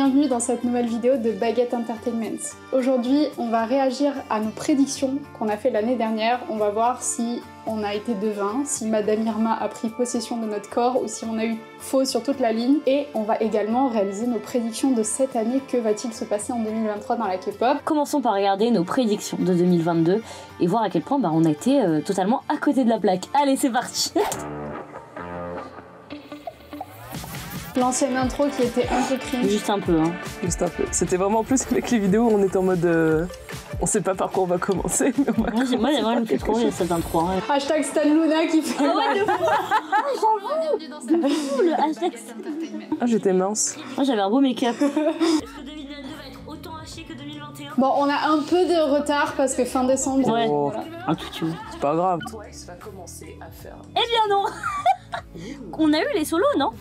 bienvenue dans cette nouvelle vidéo de Baguette Entertainment. Aujourd'hui, on va réagir à nos prédictions qu'on a fait l'année dernière. On va voir si on a été devin, si Madame Irma a pris possession de notre corps ou si on a eu faux sur toute la ligne. Et on va également réaliser nos prédictions de cette année. Que va-t-il se passer en 2023 dans la K-pop? Commençons par regarder nos prédictions de 2022 et voir à quel point on a été totalement à côté de la plaque. Allez, c'est parti. L'ancienne intro qui était un peu cringe. Juste un peu, hein. Juste un peu. C'était vraiment plus avec les vidéos où on était en mode... on sait pas par quoi on va commencer. Mais on va moi, elle me fait trop rire cette intro. Hein. Hashtag Stan Luna qui fait... Ah ouais, le hashtag... Ah, j'étais mince. Moi, j'avais un beau make-up. Est-ce que 2022 va être autant haché que 2021? Bon, on a un peu de retard parce que fin décembre... Ouais, Oh. voilà. Un tout petit peu. C'est pas grave. Twice va commencer à faire... Eh bien non. On a eu les solos, non?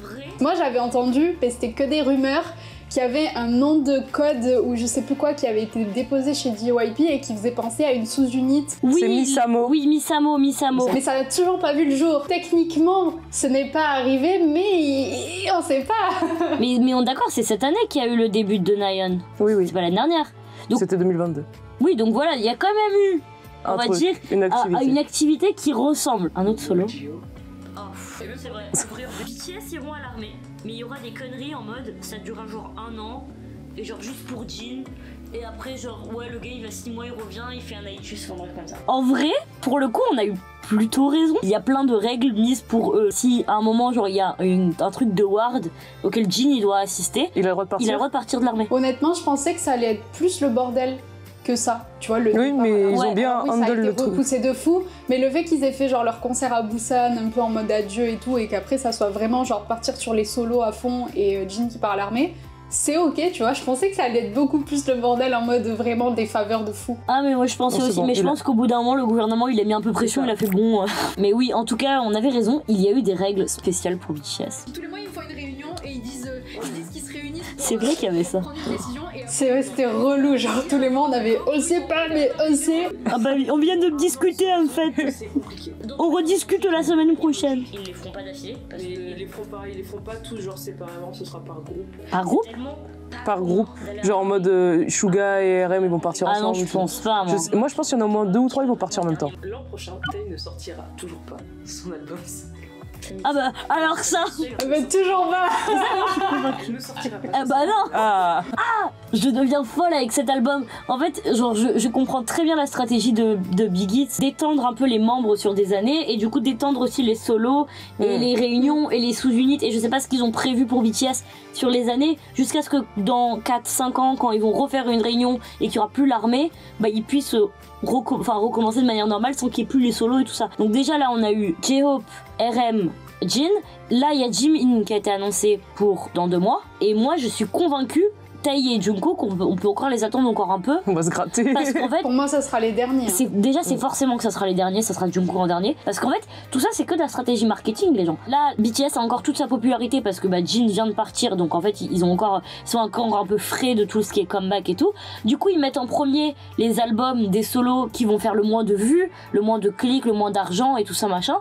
Moi j'avais entendu, mais c'était que des rumeurs, qu'il y avait un nom de code ou je sais plus quoi qui avait été déposé chez JYP et qui faisait penser à une sous-unit. Oui, C'est Misamo. Oui, Misamo. Mais ça n'a toujours pas vu le jour. Techniquement, ce n'est pas arrivé, mais on sait pas. mais on est d'accord, c'est cette année qu'il y a eu le début de Nayeon. Oui, oui. C'est pas l'année dernière. Donc, C'était 2022. oui, donc voilà, il y a quand même eu, on va dire, une activité qui ressemble. Un autre solo. C'est vrai. BTS iront à l'armée, mais il y aura des conneries en mode ça durera genre 1 an, et genre juste pour Jin, et après genre ouais le gars il va 6 mois, il revient, il fait un hiatus, enfin comme ça. En vrai, pour le coup on a eu plutôt raison. Il y a plein de règles mises pour eux. Si à un moment genre il y a un truc de ward auquel Jin il doit assister, il a le droit de partir. Il a le droit de partir de l'armée. Honnêtement, je pensais que ça allait être plus le bordel que ça, tu vois, le oui, départ. mais ils ont bien oui, handle ça a été le truc. repoussé de fou, mais le fait qu'ils aient fait genre leur concert à Busan un peu en mode adieu et tout, et qu'après ça soit vraiment genre partir sur les solos à fond et Jin qui part à l'armée, c'est ok, tu vois. Je pensais que ça allait être beaucoup plus le bordel en mode vraiment des faveurs de fou. Ah mais moi je pensais aussi, bon, mais je pense qu'au bout d'un moment le gouvernement il a mis un peu pression, il a fait bon. Mais oui, en tout cas on avait raison, il y a eu des règles spéciales pour BTS. Tous les mois ils font une réunion et ils disent qu'ils se réunissent pour C'est vrai qu'il y avait ça. prendre une décision et C'est vrai, c'était relou, genre tous les mois on avait osé pas, mais osé. Ah bah oui, on vient de discuter en fait. C'est compliqué. On rediscute la semaine prochaine. Ils les feront pas d'affilée parce que Ils les font pas tous genre séparément, ce sera par groupe. Par groupe? tellement Par groupe. Genre en mode Suga et RM ils vont partir Ah ensemble. non, je pense pas moi. Moi je pense qu'il y en a au moins 2 ou 3 ils vont partir en même temps. L'an prochain, Tae ne sortira toujours pas son album. Ah bah alors ça. Mais toujours pas. Elle ne sortira pas. Ah bah non. Ah. Je deviens folle avec cet album. En fait, genre je comprends très bien la stratégie de Big Hit, d'étendre un peu les membres sur des années et du coup d'étendre aussi les solos et les réunions et les sous-unités et je sais pas ce qu'ils ont prévu pour BTS sur les années jusqu'à ce que dans 4-5 ans quand ils vont refaire une réunion et qu'il y aura plus l'armée, bah ils puissent recommencer de manière normale sans qu'il y ait plus les solos et tout ça. Donc déjà là on a eu J-Hope, RM, Jin. Là il y a Jimin qui a été annoncé pour dans 2 mois et moi je suis convaincue Tae et Jungkook, on peut encore les attendre encore un peu. On va se gratter. Parce qu'en fait, Pour moi ça sera les derniers. c'est forcément que ça sera les derniers, ça sera Jungkook en dernier. Parce qu'en fait, tout ça c'est que de la stratégie marketing les gens. Là, BTS a encore toute sa popularité parce que Jin vient de partir, donc en fait ils sont encore un peu frais de tout ce qui est comeback et tout. Du coup ils mettent en premier les albums des solos qui vont faire le moins de vues, le moins de clics, le moins d'argent et tout ça machin.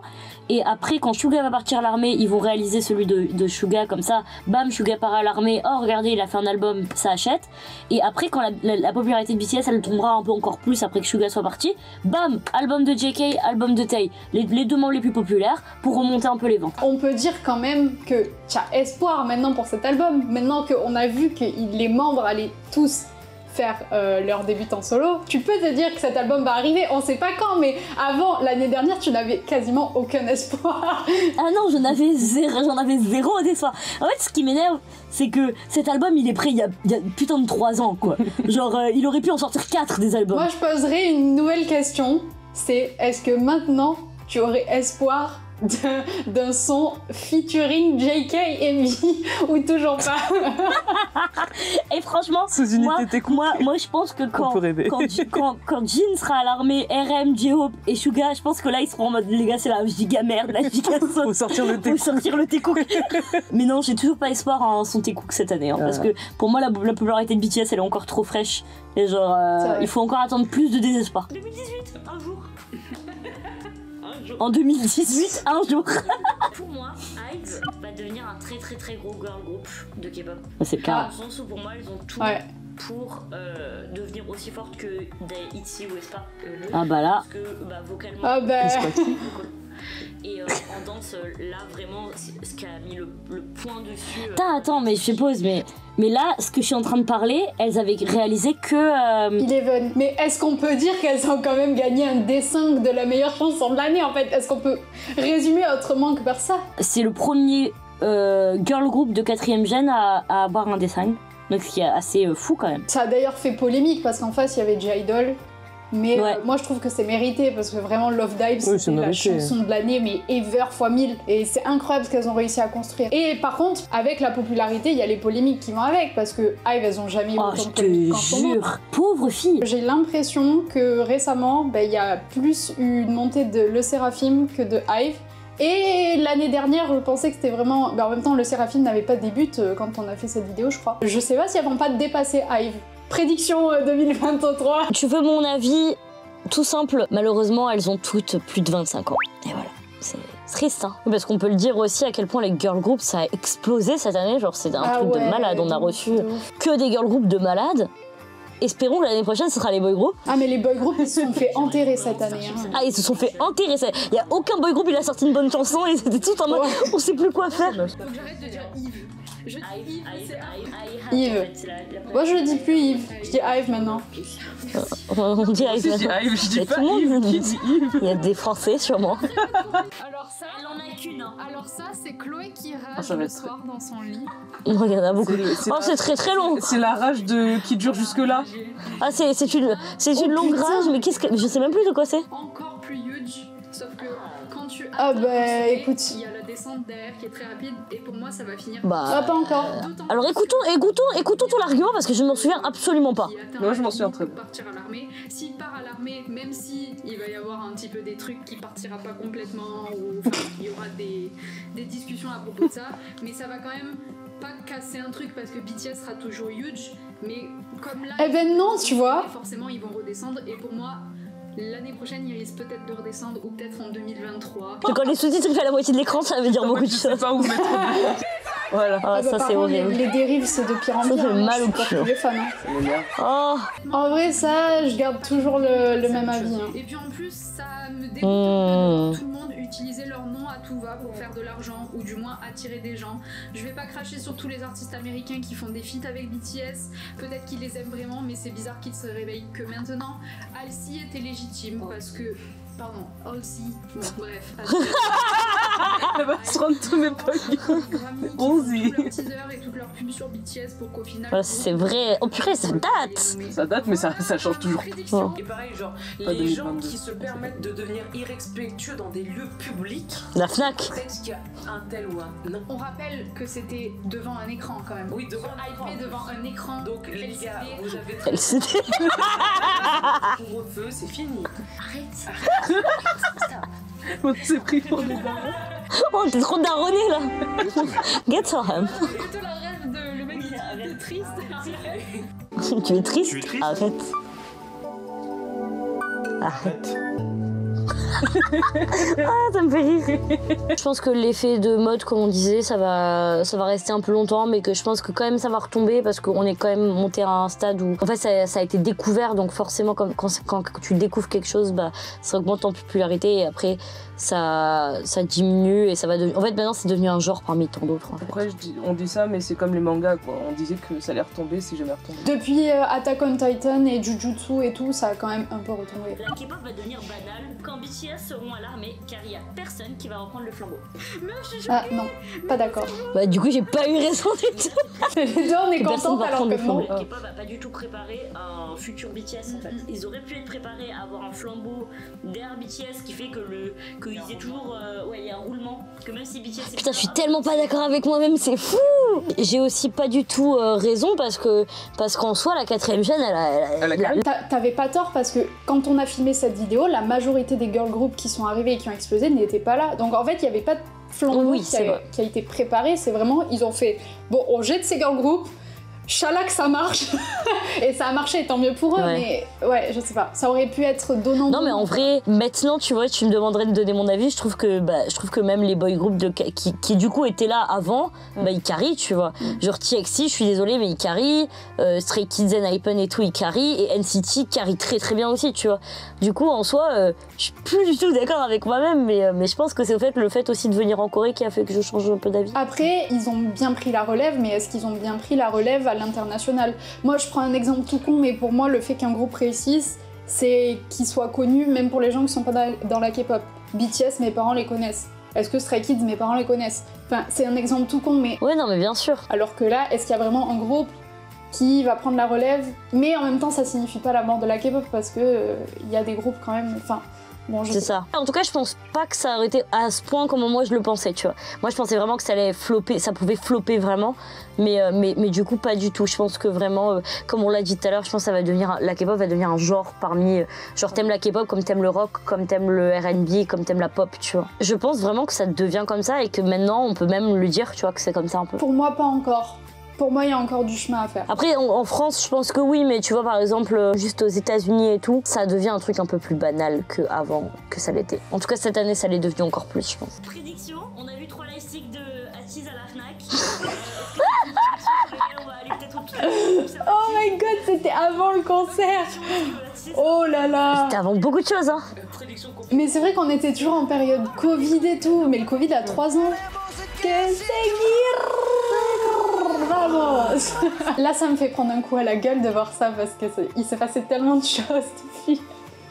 Et après quand Suga va partir à l'armée, ils vont réaliser celui de Suga comme ça. Bam, Suga part à l'armée. Oh regardez, il a fait un album, ça achète. Et après quand la popularité de BTS elle tombera un peu encore plus après que Suga soit parti, bam, album de JK, album de Tae, les 2 membres les plus populaires pour remonter un peu les ventes. On peut dire quand même que tu as espoir maintenant pour cet album. Maintenant qu'on a vu que les membres allaient tous faire leur début en solo, tu peux te dire que cet album va arriver, on sait pas quand, mais avant, l'année dernière, tu n'avais quasiment aucun espoir. Ah non, j'en avais zéro d'espoir. En fait, ce qui m'énerve, c'est que cet album, il est prêt il y a putain de 3 ans, quoi. Genre, il aurait pu en sortir 4 des albums. Moi, je poserais une nouvelle question, c'est est-ce que maintenant, tu aurais espoir d'un son featuring JK et Mi ou toujours pas? Et franchement, moi je pense que quand Jin sera à l'armée, RM, J-Hope et Suga, je pense que là ils seront en mode les gars c'est la giga merde, la giga sauce. Faut sortir le T-Cook. Mais non, j'ai toujours pas espoir en son T-Cook cette année, hein, parce que pour moi la popularité de BTS elle est encore trop fraîche et genre il faut encore attendre plus de désespoir. 2018, un jour. En 2018, un jour. Pour moi, IVE va devenir un très gros girl group de K-pop. C'est clair. Dans le sens où pour moi, elles ont tout pour devenir aussi fortes que des ITZY ou aespa. Ah bah là. Parce que vocalement. Ah bah. Et en danse, là vraiment, ce qui a mis le point dessus. Attends, mais je suppose, mais là, ce que je suis en train de parler, elles avaient réalisé que. Eleven. Mais est-ce qu'on peut dire qu'elles ont quand même gagné un D5 de la meilleure chanson de l'année en fait? Est-ce qu'on peut résumer autrement que par ça? C'est le premier girl group de 4ème gen à avoir un dessin. Donc ce qui est assez fou quand même. Ça a d'ailleurs fait polémique parce qu'en face il y avait J-Idol. Mais moi je trouve que c'est mérité parce que vraiment Love Dive c'est la chanson de l'année mais ever fois 1000 et c'est incroyable ce qu'elles ont réussi à construire. Et par contre avec la popularité il y a les polémiques qui vont avec parce que IVE elles ont jamais eu autant de polémiques qu'en ce moment. Pauvre fille. J'ai l'impression que récemment il y a plus une montée de Le Seraphim que de IVE. Et l'année dernière, je pensais que c'était vraiment... en même temps, Le Seraphim n'avait pas de début quand on a fait cette vidéo, je crois. Je sais pas si elles vont pas dépasser IVE. Prédiction 2023. Tu veux mon avis? Tout simple. Malheureusement, elles ont toutes plus de 25 ans. Et voilà. C'est triste, hein. Parce qu'on peut le dire aussi à quel point les girl groups, ça a explosé cette année. Genre, c'est un truc de malade. On a reçu que des girl groups de malades. Espérons que l'année prochaine, ce sera les boy groups. Ah, mais les boy groups, ils se sont fait enterrer cette année. Hein. Ah, ils se sont fait enterrer. Il y a aucun boy group, il a sorti une bonne chanson et c'était tout en mode on sait plus quoi faire. Faut que j'arrête de dire Yves. Je dis Yves. Moi, je dis plus Yves. Je dis Yves maintenant. On dit Yves. Je dis pas tout le monde Yves, dit qui dit Yves. Il y a des Français sûrement. Alors ça, elle en a qu'une. Hein. Alors ça, c'est Chloé qui rage ça va le être soir dans son lit. Il y en a beaucoup. Oh, c'est très long. C'est la rage qui dure jusque là. Ah, c'est une longue rage, mais qu'est-ce que je sais même plus de quoi c'est. Encore plus huge, sauf que quand tu ah bah écoute, il y a la descente derrière qui est très rapide et pour moi ça va finir. Bah pas encore. Alors écoutons ton argument parce que je ne m'en souviens absolument pas. Moi je m'en souviens très bien. Partir à l'armée, s'il part à l'armée, même si il va y avoir un petit peu des trucs qui partira pas complètement ou enfin, il y aura des discussions à propos de ça, mais ça va quand même pas casser un truc parce que BTS sera toujours huge, mais comme là. Eh ben non, tu vois. Forcément ils vont redescendre et pour moi. L'année prochaine, ils risquent peut-être de redescendre ou peut-être en 2023. Quand les sous-titres fait la moitié de l'écran, ça veut dire beaucoup de choses. Je sais pas où mettre. Voilà. Ah, ça c'est horrible. Les dérives, c'est de pire en pire. Ça fait mal au cul. Les fans. Hein. Oh. En vrai, ça, je garde toujours le même avis. Hein. Et puis en plus, ça me dégoûte un peu de voir tout le monde utiliser leur nom à tout va pour faire de l'argent ou du moins attirer des gens. Je vais pas cracher sur tous les artistes américains qui font des feats avec BTS. Peut-être qu'ils les aiment vraiment, mais c'est bizarre qu'ils se réveillent que maintenant. Halsey était légitime parce que. Pardon, Halsey. Bon, bref. Elle va se rendre tous mes potes. Allez. Tous leurs teasers et toutes leurs pubs sur BTS pour qu'au final. Oh, c'est vrai. Oh purée, ça date. Ça date, mais ça change toujours. Oh. Et pareil, genre, les gens qui se permettent de devenir irrespectueux dans des lieux publics. La Fnac. Peut-être qu'il y a un tel ou un non. On rappelle que c'était devant un écran quand même. Oui, devant un écran. Devant un écran. Donc les gars, vous avez LCD. couvre-feu, c'est fini. Arrête. On s'est pris pour des darons. Oh, t'es trop daronné là. Get to him. C'est plutôt la rêve de le mec qui est triste. Tu es triste? Arrête. Arrête. Ah, ça me fait rire. Je pense que l'effet de mode, comme on disait, ça va rester un peu longtemps, mais que je pense que quand même ça va retomber parce qu'on est quand même monté à un stade où en fait ça a été découvert, donc forcément quand tu découvres quelque chose, bah ça augmente en popularité et après ça diminue et ça va devenir. En fait maintenant c'est devenu un genre parmi tant d'autres. En fait. Après on dit ça, mais c'est comme les mangas quoi. On disait que ça allait retomber, c'est jamais retombé. Depuis Attack on Titan et Jujutsu et tout, ça a quand même un peu retombé. La K-pop va devenir banale quand BTS seront à l'armée, car il y a personne qui va reprendre le flambeau. Ah non, pas d'accord. Bah du coup j'ai pas eu raison du tout. Les deux on est Que personne contentes va alors prendre que le flambeau. non. La K-pop a pas du tout préparé un futur BTS en fait. Ils auraient pu être préparés à avoir un flambeau derrière BTS qui fait qu'ils aient toujours il y a un roulement, que même si BTS Putain, je suis tellement pas d'accord avec moi-même, c'est fou. J'ai aussi pas du tout raison parce qu'en soi la 4ème gêne T'avais pas tort parce que quand on a filmé cette vidéo, la majorité des girl groups qui sont arrivés et qui ont explosé n'étaient pas là. Donc en fait, il y avait pas de flambeau qui a été préparé. C'est vraiment, ils ont fait, bon, on jette ces girl groups, Chalak ça marche et ça a marché, tant mieux pour eux, mais ouais, je sais pas, ça aurait pu être donnant. Non mais en vrai, maintenant tu vois, tu me demanderais de donner mon avis, je trouve que même les boy groups qui du coup étaient là avant, ils carrient, tu vois. Genre TXT, je suis désolée mais ils carrient, Stray Kids and Hypen et tout ils carrient, et NCT carrie très très bien aussi, tu vois. Du coup en soi, je suis plus du tout d'accord avec moi-même, mais je pense que c'est le fait aussi de venir en Corée qui a fait que je change un peu d'avis. Après, ils ont bien pris la relève, mais est-ce qu'ils ont bien pris la relève à l'international? Moi, je prends un exemple tout con, mais pour moi, le fait qu'un groupe réussisse, c'est qu'il soit connu, même pour les gens qui sont pas dans la K-pop. BTS, mes parents les connaissent. Est-ce que Stray Kids, mes parents les connaissent? Enfin, c'est un exemple tout con, mais... Ouais, non, mais bien sûr. Alors que là, est-ce qu'il y a vraiment un groupe qui va prendre la relève? Mais en même temps, ça signifie pas la mort de la K-pop, parce que y a des groupes quand même... Enfin, bon, c'est ça. En tout cas, je pense pas que ça aurait été à ce point comme moi je le pensais, tu vois. Moi, je pensais vraiment que ça allait flopper, ça pouvait flopper vraiment, mais du coup, pas du tout. Je pense que vraiment, comme on l'a dit tout à l'heure, je pense que ça va devenir, la K-pop va devenir un genre parmi, genre t'aimes la K-pop comme t'aimes le rock, comme t'aimes le R&B, comme t'aimes la pop, tu vois. Je pense vraiment que ça devient comme ça et que maintenant, on peut même le dire, tu vois, que c'est comme ça un peu. Pour moi, pas encore. Pour moi, il y a encore du chemin à faire. Après, en France, je pense que oui, mais tu vois, par exemple, juste aux États-Unis et tout, ça devient un truc un peu plus banal qu'avant, que ça l'était. En tout cas, cette année, ça l'est devenu encore plus, je pense. Prédiction, on a vu 3 lightsticks de Aziz à la Fnac. Oh my god, c'était avant le concert. Oh là là. C'était avant beaucoup de choses, hein. Mais c'est vrai qu'on était toujours en période Covid et tout, mais le Covid a 3 ans. Que seguir. Vamos. Là, ça me fait prendre un coup à la gueule de voir ça parce qu'il s'est passé tellement de choses depuis.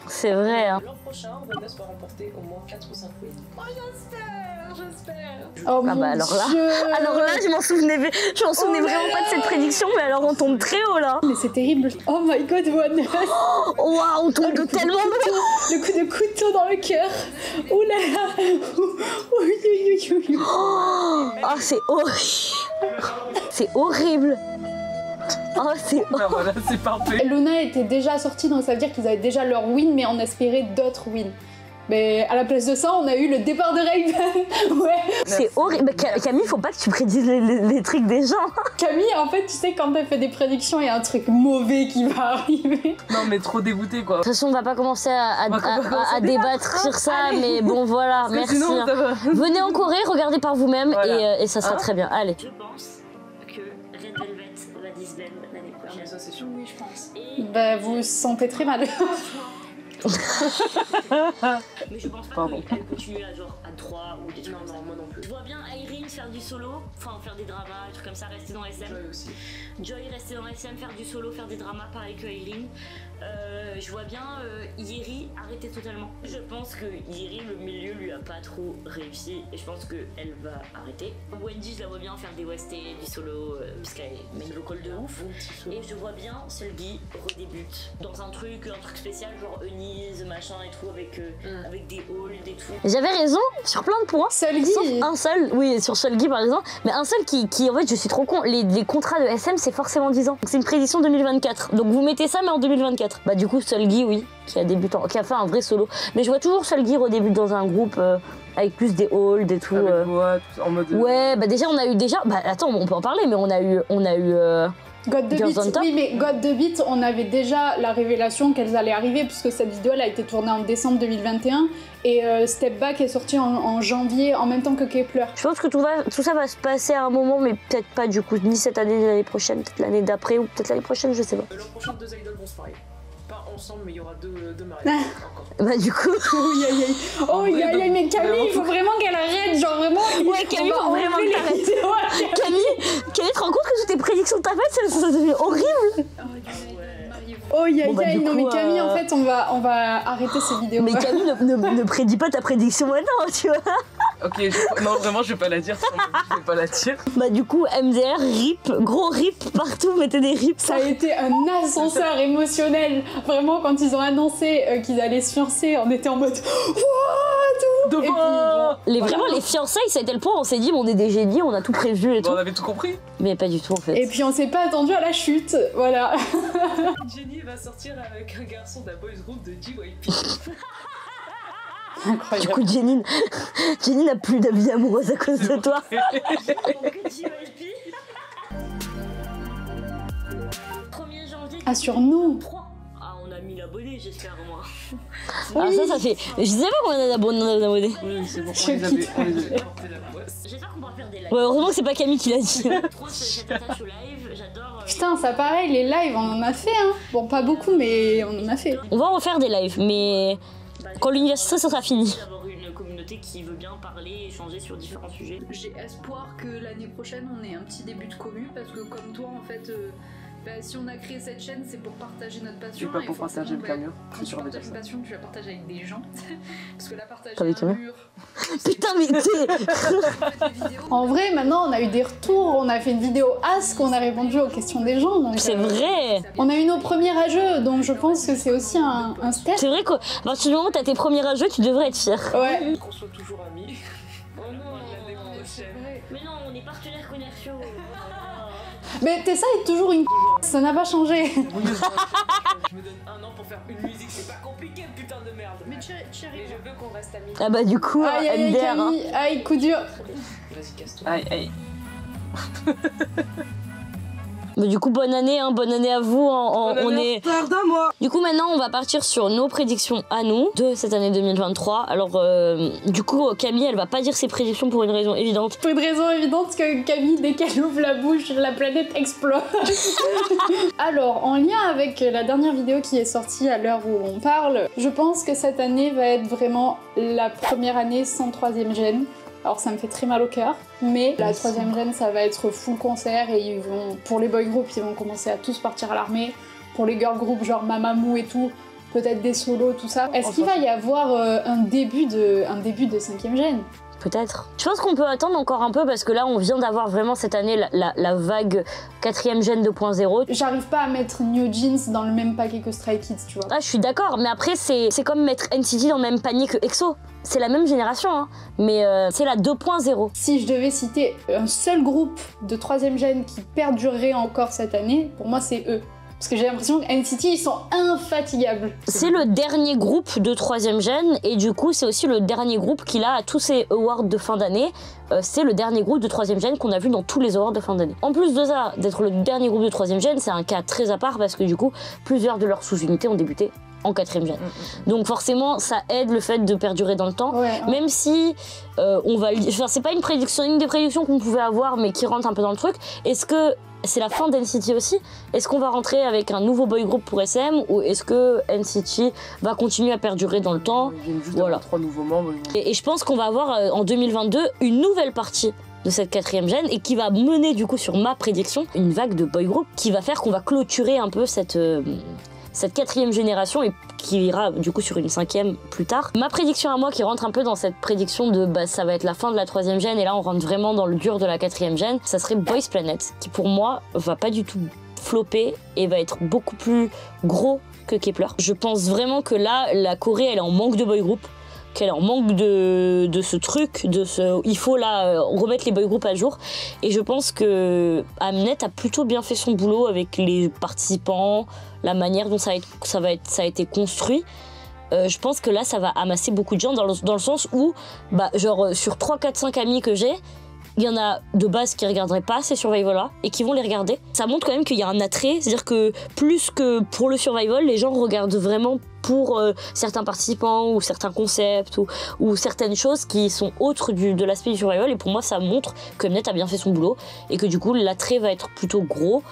C'est vrai, hein. L'an prochain, Wonders va remporter au moins 4 ou 5 wins. Oh, j'espère. Oh mon alors là, Dieu. alors là, je m'en souvenais vraiment pas de cette prédiction, mais alors on tombe très haut là. Mais c'est terrible. Oh my god, Wonders. Waouh, on tombe de tellement haut. Le coup de couteau dans le cœur. Ouh là là. Oh, c'est horrible. C'est horrible. Oh, c'est horrible. Ah, voilà, c'est parfait. Luna était déjà sortie, donc ça veut dire qu'ils avaient déjà leur win, mais on espérait d'autres wins. Mais à la place de ça, on a eu le départ de Raven. Ouais. C'est horrible. Mais Camille, faut pas que tu prédises les trucs des gens. Camille, en fait, tu sais, quand elle fait des prédictions, il y a un truc mauvais qui va arriver. Non, mais trop dégoûté, quoi. De toute façon, on va pas commencer à débattre sur ça, mais bon, voilà, merci. Sinon, ça va. Venez en Corée, regardez par vous-même, Voilà. et ça sera très bien. Allez. Je pense que Red Velvet va disband l'année Ah, mais prochaine. ça, c'est sûr. Oui, je pense. Et Bah, vous vous sentez très mal. mais je pense pas Pardon. qu'elle continue à genre à 3 ou des trucs comme ça. Moi non plus. Je vois bien Irene faire du solo, enfin faire des dramas, des trucs comme ça, rester dans SM. Joy aussi. Joy rester dans SM, faire du solo, faire des dramas, pareil que Irene. Je vois bien Yeri arrêter totalement. Je pense que Yeri, le milieu lui a pas trop réussi et je pense qu'elle va arrêter. Wendy, je la vois bien faire des OST, du solo, puisqu'elle est main vocal de ouf. Et je vois bien Seulgi redébute dans un truc spécial, genre Eunice, machin et tout, avec des halls et tout. J'avais raison sur plein de points. Seulgi. Sauf un seul, oui, sur Seulgi par exemple, mais un seul qui en fait, je suis trop con. Les contrats de SM, c'est forcément 10 ans. Donc c'est une prédiction 2024. Donc vous mettez ça, mais en 2024. Bah, du coup, Seulgi, oui, qui a fait un vrai solo. Mais je vois toujours Seulgi redébute dans un groupe avec plus des halls et tout. Avec voix, en mode. Ouais, bah déjà, on a eu Bah attends, on peut en parler, mais on a eu God the Girls on Beat, Top. oui, mais God the Beat, on avait déjà la révélation qu'elles allaient arriver, puisque cette vidéo, elle a été tournée en décembre 2021, et Step Back est sorti en janvier, en même temps que Kepler. Je pense que tout ça va se passer à un moment, mais peut-être pas du coup, ni cette année, ni l'année prochaine, peut-être l'année d'après, ou peut-être l'année prochaine, je sais pas. L'an prochain, 2 idoles vont se marier. Pas ensemble, mais il y aura deux mariages encore. Bah du coup... Oui, aïe, aïe. Oh, aïe, aïe, mais Camille, il faut vraiment qu'elle arrête, genre vraiment... Ouais, Camille, faut vraiment que t'arrêtes. Camille, tu te rends compte que toutes tes prédictions que t'as faites, ça devient horrible. Oh, aïe, Bon, bah, aïe, du non, coup, mais Camille, en fait, on va arrêter ces vidéos. Mais Camille, ne prédis pas ta prédiction maintenant, tu vois. Ok, non, vraiment, je vais pas la dire. Je vais pas la dire. Bah du coup, MDR, RIP, gros RIP partout, mettez des RIP. Ça a été un ascenseur émotionnel. Vraiment, quand ils ont annoncé qu'ils allaient se fiancer, on était en mode... What? Et puis, bon, Vraiment, les fiançailles, c'est à tel point, on s'est dit, on est des génies, on a tout prévu et Bon, tout. on avait tout compris. Mais pas du tout, en fait. Et puis on s'est pas attendu à la chute, voilà. Jenny va sortir avec un garçon d'un boys group de JYP. Du Incroyable. coup, Jenny n'a plus d'avis amoureuse à cause de toi. Que JYP. Ah, sur nous? 3. Ah, on a 1000 abonnés, j'espère, moi. Ah, ça fait. Je sais pas combien d'abonnés. Oui, c'est bon, Je on les avait. J'espère qu'on pourra faire des lives. Ouais, heureusement que c'est pas Camille qui l'a dit. Trop cette attache au live, j'adore. Putain, ça pareil, les lives, on en a fait, hein. Bon, pas beaucoup, mais on en a fait. On va en refaire des lives, mais quand l'université ça sera fini. D'avoir une communauté qui veut bien parler, échanger sur différents sujets. J'ai espoir que l'année prochaine on ait un petit début de commu parce que comme toi en fait si on a créé cette chaîne c'est pour partager notre passion. C'est pas pour partager le camion. Quand tu partages une passion tu la partages avec des gens. Parce que là partager Avec un eux. mur. Putain, mais En vrai, maintenant, on a eu des retours, on a fait une vidéo Ask, on a répondu aux questions des gens. Donc, c'est vrai. on a eu nos premiers à jeu, donc je pense que c'est aussi un step. C'est vrai qu'à partir du moment où t'as tes premiers à jeu, tu devrais être fier. Ouais. Qu'on soit toujours amis. Oh non, mais non, on est partenaires commerciaux. Mais Tessa est toujours une ça n'a pas changé. Je me donne 1 an pour faire une musique, c'est pas compliqué, putain de merde. Mais Thierry, Et je veux qu'on reste amis. Ah bah du coup, Aïe, aïe, aïe, MDR, hein. Camille, aïe, coup dur. Vas-y, casse-toi. Aïe, aïe. Mais du coup, bonne année à vous. On est. Pardon, moi. Du coup, maintenant, on va partir sur nos prédictions à nous de cette année 2023. Alors, du coup, Camille, elle va pas dire ses prédictions pour une raison évidente. Pour une raison évidente que Camille, dès qu'elle ouvre la bouche, la planète explose. Alors, en lien avec la dernière vidéo qui est sortie à l'heure où on parle, je pense que cette année va être vraiment la première année sans 3ème gène. Alors ça me fait très mal au cœur, mais la 3ème gène ça va être full concert et ils vont, pour les boy groups, ils vont commencer à tous partir à l'armée. Pour les girl groups genre Mamamoo et tout, peut-être des solos, tout ça. Est-ce qu'il va y avoir un début de 5ème gène? Peut-être. Je pense qu'on peut attendre encore un peu parce que là, on vient d'avoir vraiment cette année la vague 4ème gène 2.0. J'arrive pas à mettre New Jeans dans le même paquet que Stray Kids, tu vois. Ah, je suis d'accord, mais après, c'est comme mettre NCT dans le même panier que EXO. C'est la même génération, hein, mais c'est la 2.0. Si je devais citer un seul groupe de 3ème gène qui perdurerait encore cette année, pour moi c'est eux. Parce que j'ai l'impression que NCT, ils sont infatigables. C'est le dernier groupe de 3ème gène, et du coup, c'est aussi le dernier groupe qu'il a à tous ses awards de fin d'année. C'est le dernier groupe de 3ème gène qu'on a vu dans tous les awards de fin d'année. En plus de ça, d'être le dernier groupe de 3ème gène, c'est un cas très à part parce que du coup, plusieurs de leurs sous-unités ont débuté en 4ème gène. Donc forcément, ça aide le fait de perdurer dans le temps. Ouais. Même si on va... Enfin, c'est pas une des prédictions qu'on pouvait avoir, mais qui rentre un peu dans le truc. Est-ce que c'est la fin d'NCT aussi? Est-ce qu'on va rentrer avec un nouveau boy group pour SM ou est-ce que NCT va continuer à perdurer dans le temps? Ils viennent juste Voilà. d'avoir 3 nouveaux membres. Et je pense qu'on va avoir en 2022 une nouvelle partie de cette 4ème gène et qui va mener du coup sur ma prédiction une vague de boy group qui va faire qu'on va clôturer un peu cette 4ème génération et qui ira du coup sur une 5ème plus tard. Ma prédiction à moi qui rentre un peu dans cette prédiction de ça va être la fin de la 3ème gène et là on rentre vraiment dans le dur de la 4ème gène, ça serait Boys Planet qui pour moi va pas du tout flopper et va être beaucoup plus gros que Kepler. Je pense vraiment que là la Corée elle est en manque de boy group, qu'elle est en manque de ce truc, il faut là remettre les boy groups à jour. Et je pense que Mnet a plutôt bien fait son boulot avec les participants, la manière dont ça a été construit. Je pense que là, ça va amasser beaucoup de gens dans le sens où, genre, sur 3, 4, 5 amis que j'ai, il y en a de base qui regarderaient pas ces survival-là et qui vont les regarder. Ça montre quand même qu'il y a un attrait, c'est-à-dire que plus que pour le survival, les gens regardent vraiment pour certains participants ou certains concepts ou certaines choses qui sont autres de l'aspect du survival. Et pour moi, ça montre que Mnet a bien fait son boulot et que du coup, l'attrait va être plutôt gros.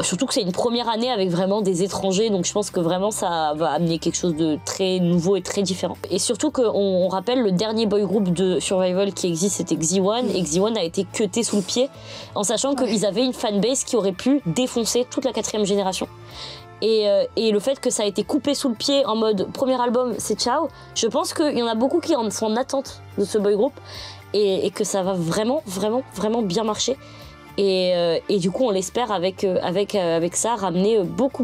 Surtout que c'est une première année avec vraiment des étrangers, donc je pense que vraiment ça va amener quelque chose de très nouveau et très différent. Et surtout qu'on rappelle, le dernier boy group de survival qui existe, c'était Xiwan, et Xiwan a été cuté sous le pied, en sachant qu'ils avaient une fanbase qui aurait pu défoncer toute la 4ème génération. Et le fait que ça a été coupé sous le pied en mode premier album, c'est ciao, je pense qu'il y en a beaucoup qui sont en attente de ce boy group, et que ça va vraiment, vraiment, vraiment bien marcher. Et du coup, on l'espère avec ça, ramener beaucoup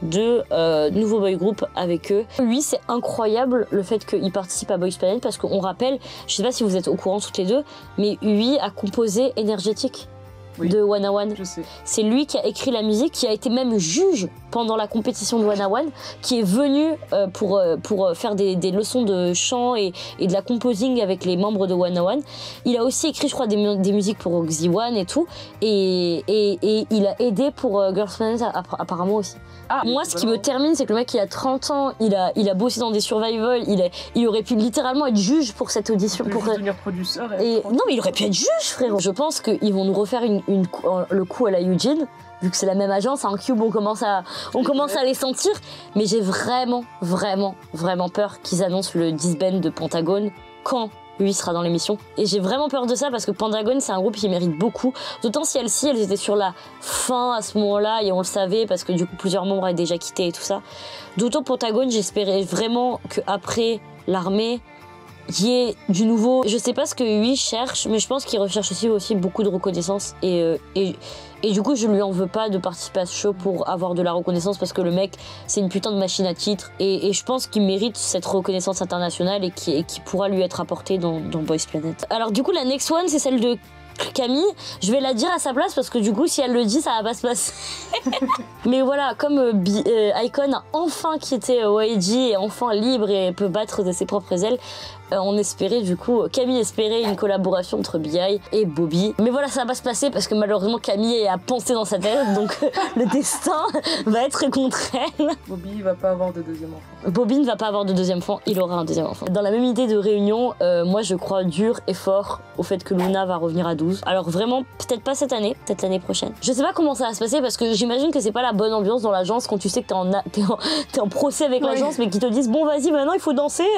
de nouveaux boy group avec eux. Lui, c'est incroyable le fait qu'il participe à Boys Planet parce qu'on rappelle, je sais pas si vous êtes au courant toutes les deux, mais lui a composé Énergétique. de Wanna One. Je sais. C'est lui qui a écrit la musique, qui a été même juge pendant la compétition de Wanna One, qui est venu pour faire des leçons de chant et de la composing avec les membres de Wanna One. Il a aussi écrit, je crois, des musiques pour Oxy One et tout, et il a aidé pour Girls Planet apparemment aussi. Ah, moi, ce qui me termine, c'est que le mec, il a 30 ans, il a bossé dans des survival, il aurait pu littéralement être juge pour cette audition. Pour devenir producteur. Non, mais il aurait pu être juge, frérot. Je pense qu'ils vont nous refaire le coup à la Eugene, vu que c'est la même agence. En Cube, on commence à les sentir. Mais j'ai vraiment peur qu'ils annoncent le disband de Pentagone quand lui sera dans l'émission. Et j'ai vraiment peur de ça parce que Pentagone, c'est un groupe qui mérite beaucoup. D'autant si elles étaient sur la fin à ce moment-là et on le savait parce que du coup plusieurs membres avaient déjà quitté et tout ça. D'autant Pentagone, j'espérais vraiment qu'après l'armée, il y ait du nouveau. Je sais pas ce que lui cherche, mais je pense qu'il recherche aussi beaucoup de reconnaissance. Et du coup, je lui en veux pas de participer à ce show pour avoir de la reconnaissance parce que le mec, c'est une putain de machine à titres. Et je pense qu'il mérite cette reconnaissance internationale et qui pourra lui être apportée dans Boys Planet. Alors du coup, la next one, c'est celle de Camille. Je vais la dire à sa place parce que du coup, si elle le dit, ça va pas se passer. Mais voilà, comme Icon a enfin quitté YG et enfin libre et peut battre de ses propres ailes, on espérait du coup, Camille espérait une collaboration entre B.I. et Bobby. Mais voilà, ça va pas se passer parce que malheureusement Camille a pensé dans sa tête, donc le destin va être contre elle. Bobby va pas avoir de deuxième enfant. Bobby ne va pas avoir de deuxième enfant, il aura un deuxième enfant. Dans la même idée de réunion, moi je crois dur et fort au fait que Luna va revenir à 12. Alors vraiment, peut-être pas cette année, peut-être l'année prochaine. Je sais pas comment ça va se passer parce que j'imagine que c'est pas la bonne ambiance dans l'agence quand tu sais que t'es en procès avec l'agence, mais qu'ils te disent bon vas-y maintenant il faut danser.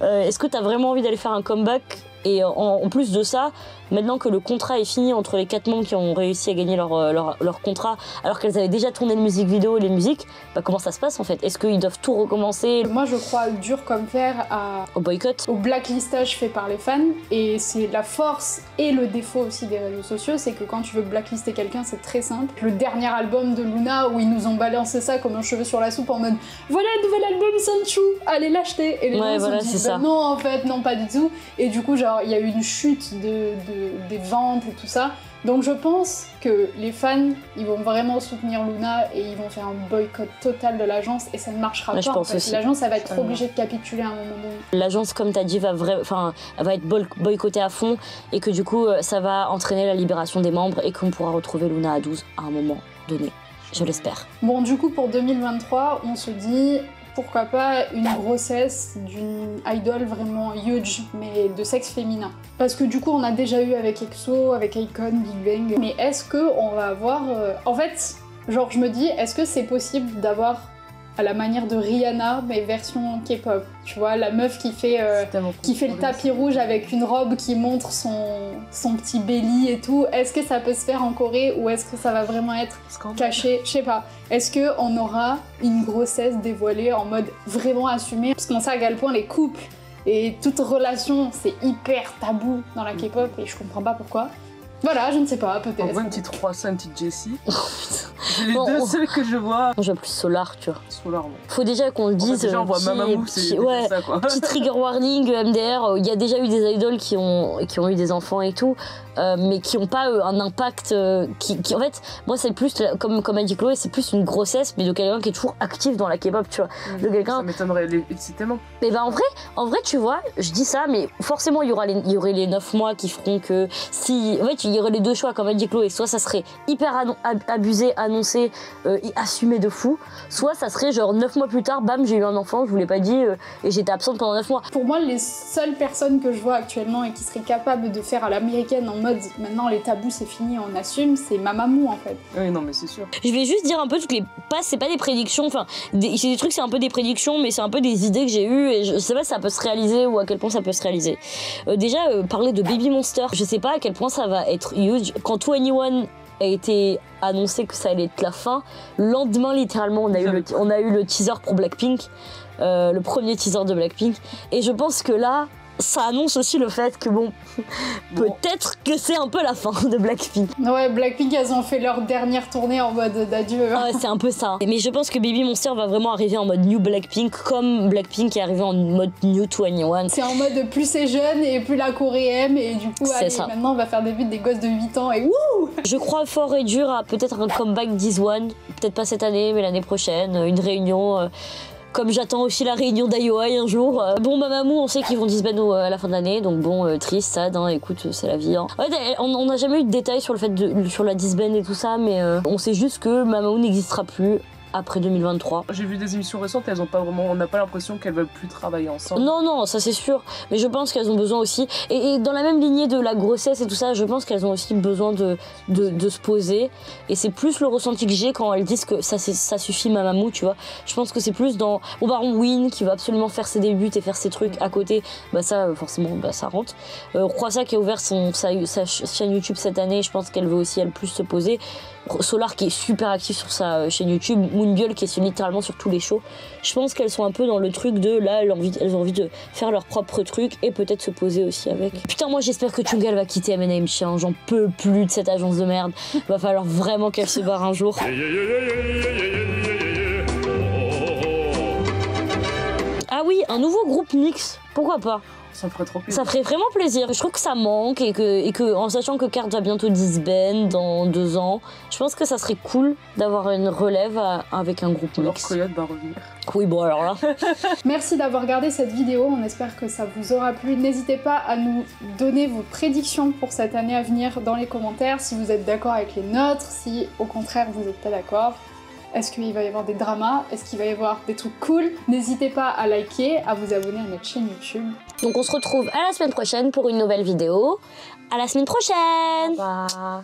Est-ce que t'as vraiment envie d'aller faire un comeback? Et en plus de ça, maintenant que le contrat est fini entre les 4 membres qui ont réussi à gagner leur contrat, alors qu'elles avaient déjà tourné le music vidéo et les musiques, bah comment ça se passe en fait? Est-ce qu'ils doivent tout recommencer? Moi je crois dur comme fer au boycott, au blacklistage fait par les fans, et c'est la force et le défaut aussi des réseaux sociaux, c'est que quand tu veux blacklister quelqu'un, c'est très simple. Le dernier album de Luna où ils nous ont balancé ça comme un cheveu sur la soupe en mode voilà le nouvel album Sanchu, allez l'acheter, et les gens voilà, se disent bah, non en fait non pas du tout, et du coup genre il y a eu une chute des ventes et tout ça. Donc je pense que les fans, ils vont vraiment soutenir Luna et ils vont faire un boycott total de l'agence et ça ne marchera pas. En fait. L'agence, elle va être obligée de capituler à un moment donné. L'agence, comme tu as dit, va être boycottée à fond et que du coup, ça va entraîner la libération des membres et qu'on pourra retrouver Luna à 12 à un moment donné. Je l'espère. Bon, du coup, pour 2023, on se dit... pourquoi pas une grossesse d'une idol vraiment huge, mais de sexe féminin. Parce que du coup, on a déjà eu avec EXO, avec Icon, Big Bang. Mais est-ce qu'on va avoir... En fait, genre je me dis, est-ce que c'est possible d'avoir à la manière de Rihanna, mais version K-pop? Tu vois, la meuf qui fait le tapis rouge avec une robe qui montre son petit belly et tout. Est-ce que ça peut se faire en Corée ou est-ce que ça va vraiment être caché? Je sais pas. Est-ce qu'on aura une grossesse dévoilée en mode vraiment assumé? Parce qu'on sait à quel point les couples et toute relation, c'est hyper tabou dans la K-pop et je comprends pas pourquoi. Voilà, je ne sais pas, peut-être. On voit une petite Roissa, une petite Jessie. Oh, putain. C'est les deux seuls que je vois. Moi, je vois plus Solar, tu vois. Solar, bon. Faut déjà qu'on le dise. Déjà, on voit Mamamoo, c'est ouais, ça, quoi. Petit trigger warning, MDR, il y a déjà eu des idoles qui ont eu des enfants et tout, mais qui n'ont pas un impact. En fait, moi, c'est plus, comme a dit Chloé, c'est plus une grossesse, mais de quelqu'un qui est toujours actif dans la K-pop, tu vois. De quelqu'un. Ça m'étonnerait, c'est tellement. Mais bah, en vrai, tu vois, je dis ça, mais forcément, il y aurait les 9 mois qui feront que si. En fait, il y aurait les deux choix, comme a dit Chloé. Soit ça serait hyper abusé, annoncé et assumé de fou, soit ça serait genre 9 mois plus tard, bam, j'ai eu un enfant, je vous l'ai pas dit, et j'étais absente pendant 9 mois. Pour moi, les seules personnes que je vois actuellement et qui seraient capables de faire à l'américaine en mode maintenant les tabous c'est fini, on assume, c'est Mamamoo en fait. Oui, non, mais c'est sûr. Je vais juste dire un peu toutes les passes, c'est pas des prédictions, enfin, c'est des trucs, c'est un peu des prédictions, mais c'est un peu des idées que j'ai eues et je sais pas si ça peut se réaliser ou à quel point ça peut se réaliser. Déjà, parler de Baby Monster, je sais pas à quel point ça va être huge. Quand 21 a été annoncé que ça allait être la fin, le lendemain littéralement on a eu le teaser pour Blackpink, le premier teaser de Blackpink, et je pense que là ça annonce aussi le fait que bon. Peut-être que c'est un peu la fin de Blackpink. Ouais, Blackpink, elles ont fait leur dernière tournée en mode d'adieu. Ouais, c'est un peu ça. Mais je pense que Baby Monster va vraiment arriver en mode New Blackpink, comme Blackpink est arrivé en mode New 21. C'est en mode plus c'est jeune et plus la Corée aime, et du coup, allez, maintenant on va faire des gosses de 8 ans et wouh! Je crois fort et dur à peut-être un comeback d'Is1, peut-être pas cette année, mais l'année prochaine, une réunion. Comme j'attends aussi la réunion d'IOI un jour. Bon, Mamamoo, on sait qu'ils vont disband à la fin de l'année, donc bon, triste, sad, hein, écoute, c'est la vie. Hein. En fait, on n'a jamais eu de détails sur le fait sur la disband et tout ça, mais on sait juste que Mamamoo n'existera plus après 2023. J'ai vu des émissions récentes, elles ont pas vraiment, on n'a pas l'impression qu'elles veulent plus travailler ensemble. Non, ça c'est sûr, mais je pense qu'elles ont besoin aussi, et dans la même lignée de la grossesse et tout ça, je pense qu'elles ont aussi besoin de se poser, et c'est plus le ressenti que j'ai quand elles disent que ça suffit Mamamoo, tu vois. Je pense que c'est plus dans Bon Baron Win qui va absolument faire ses débuts et faire ses trucs à côté, bah ça forcément bah ça rentre. Croissa qui a ouvert sa chaîne YouTube cette année, je pense qu'elle veut aussi elle plus se poser. Solar qui est super actif sur sa chaîne YouTube, Moonbyul qui est littéralement sur tous les shows. Je pense qu'elles sont un peu dans le truc de là, elles ont envie de faire leur propre truc et peut-être se poser aussi avec. Putain, moi j'espère que Chungha va quitter M&M Chien, j'en peux plus de cette agence de merde. Va falloir vraiment qu'elle se barre un jour. Ah oui, un nouveau groupe mix, pourquoi pas? Ça me ferait trop plaisir. Ça ferait vraiment plaisir. Je trouve que ça manque et que en sachant que Card va bientôt disband dans 2 ans, je pense que ça serait cool d'avoir une relève avec un groupe Alors mix. Coyote va revenir. Oui, bon alors là. Merci d'avoir regardé cette vidéo, on espère que ça vous aura plu. N'hésitez pas à nous donner vos prédictions pour cette année à venir dans les commentaires, si vous êtes d'accord avec les nôtres, si au contraire vous n'êtes pas d'accord. Est-ce qu'il va y avoir des dramas? Est-ce qu'il va y avoir des trucs cool? N'hésitez pas à liker, à vous abonner à notre chaîne YouTube. Donc on se retrouve à la semaine prochaine pour une nouvelle vidéo. À la semaine prochaine. Bah...